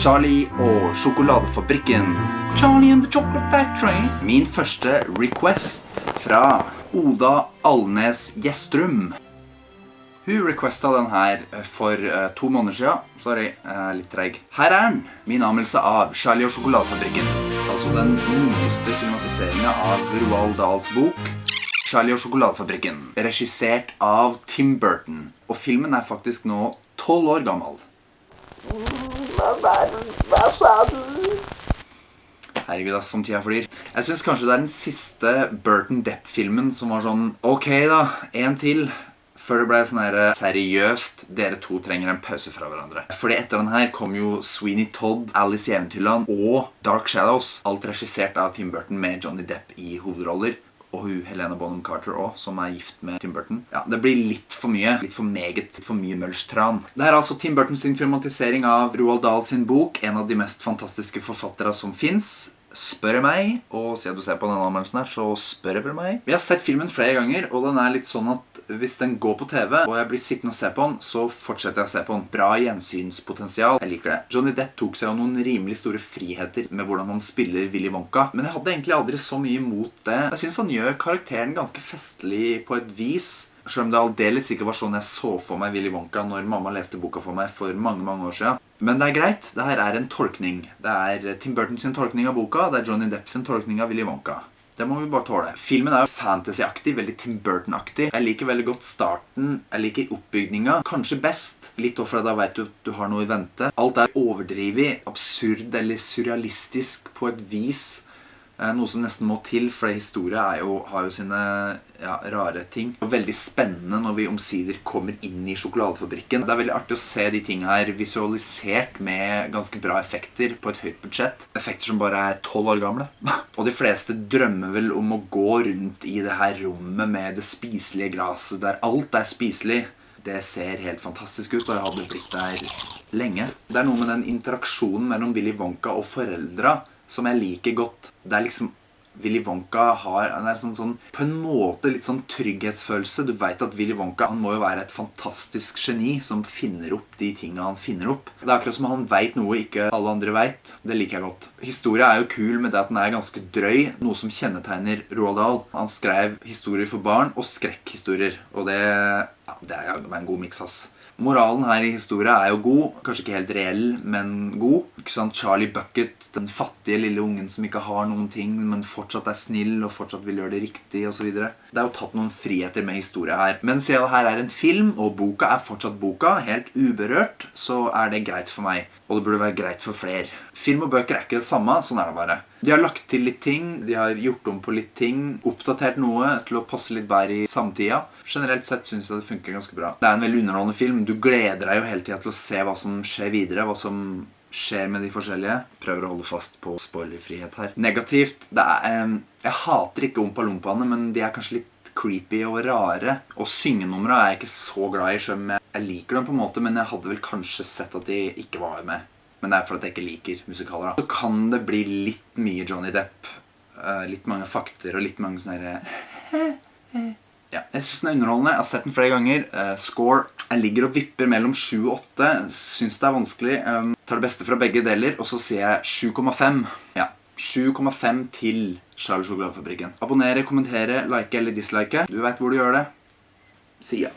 Charlie og sjokoladefabrikken. Charlie and the Chocolate Factory. Min første request fra Oda Alnes Gjestrum. Hun requestet den her for 2 måneder siden. Sorry, litt treg. Her er den. Min anmeldelse av Charlie og sjokoladefabrikken. Altså den nyeste filmatiseringen av Roald Dahls bok Charlie og sjokoladefabrikken. Regissert av Tim Burton. Og filmen er faktisk nå 12 år gammel. Hva sa du? Herregud, som tida flyr. Jeg synes kanskje det er den siste Burton Depp-filmen som var sånn, ok da, en til. Før det ble sånn her seriøst, dere to trenger en pause fra hverandre. Fordi etter den her kom jo Sweeney Todd, Alice i Eventyrland og Dark Shadows. Alt regissert av Tim Burton med Johnny Depp i hovedroller. Og hun, Helena Bonham Carter også, som er gift med Tim Burton. Ja, det blir litt for mye, litt for meget, litt for mye mølstran. Det er altså Tim Burtons filmatisering av Roald Dahl sin bok, en av de mest fantastiske forfattere som finnes. Spør meg, og siden du ser på denne anmeldelsen her, så spør jeg meg. Vi har sett filmen flere ganger, og den er litt sånn at hvis den går på TV, og jeg blir sittende og se på den, så fortsetter jeg å se på den. Bra gjensynspotensial, jeg liker det. Johnny Depp tok seg av noen rimelig store friheter med hvordan han spiller Willy Wonka, men jeg hadde egentlig aldri så mye imot det. Jeg synes han gjør karakteren ganske festlig på et vis, selv om det aldeles ikke var sånn jeg så for meg Willy Wonka når mamma leste boka for meg for mange, mange år siden. Men det er greit, det her er en tolkning. Det er Tim Burton sin tolkning av boka, det er Johnny Depp sin tolkning av Willy Wonka. Det må vi bare tåle. Filmen er jo fantasy-aktig, veldig Tim Burton-aktig. Jeg liker veldig godt starten, jeg liker oppbygninga. Kanskje best, litt også fordi da vet du at du har noe i vente. Alt er overdrivet, absurd eller surrealistisk på et vis. Noe som nesten må til, for historie har jo sine rare ting. Og veldig spennende når vi omsider kommer inn i sjokoladefabrikken. Det er veldig artig å se de tingene her visualisert med ganske bra effekter på et høyt budsjett. Effekter som bare er 12 år gamle. Og de fleste drømmer vel om å gå rundt i det her rommet med det spiselige graset, der alt er spiselig. Det ser helt fantastisk ut, og jeg hadde blitt der lenge. Det er noe med den interaksjonen mellom Willy Wonka og foreldra som jeg liker godt. Det er liksom, Willy Wonka har sånn, på en måte litt sånn trygghetsfølelse. Du vet at Willy Wonka, han må jo være et fantastisk geni som finner opp de tingene han finner opp. Det er akkurat som han vet noe ikke alle andre vet. Det liker jeg godt. Historien er jo kul med det at den er ganske drøy, noe som kjennetegner Roald Dahl. Han skrev historier for barn og skrekkhistorier, og det er en god mix, ass. Moralen her i historien er jo god, kanskje ikke helt reell, men god. Ikke sant? Charlie Bucket, den fattige lille ungen som ikke har noen ting, men fortsatt er snill og fortsatt vil gjøre det riktig og så videre. Det er jo tatt noen friheter med historien her. Men siden her er en film, og boka er fortsatt boka, helt uberørt, så er det greit for meg. Og det burde være greit for flere. Film og bøker er ikke det samme, sånn er det bare. De har lagt til litt ting, de har gjort om på litt ting, oppdatert noe til å passe litt bedre i samtida. Generelt sett synes jeg det funker ganske bra. Det er en veldig underholdende film. Du gleder deg jo hele tiden til å se hva som skjer videre, hva som skjer med de forskjellige. Prøver å holde fast på spoilerfrihet her. Negativt, jeg hater ikke Oompa-Lompaene, men de er kanskje litt creepy og rare. Og syngenumre er jeg ikke så glad i, selv om jeg liker dem på en måte, men jeg hadde vel kanskje sett at de ikke var med. Men det er for at jeg ikke liker musikaler da. Så kan det bli litt mye Johnny Depp, litt mange fakter og litt mange sånne ja, jeg synes den er underholdende. Jeg har sett den flere ganger. Score. Jeg ligger og vipper mellom 7 og 8. Synes det er vanskelig. Tar det beste fra begge deler, og så sier jeg 7,5. Ja, 7,5 til Charlie Sjokoladefabrikken. Abonnere, kommentere, like eller dislike. Du vet hvor du gjør det. Si ja.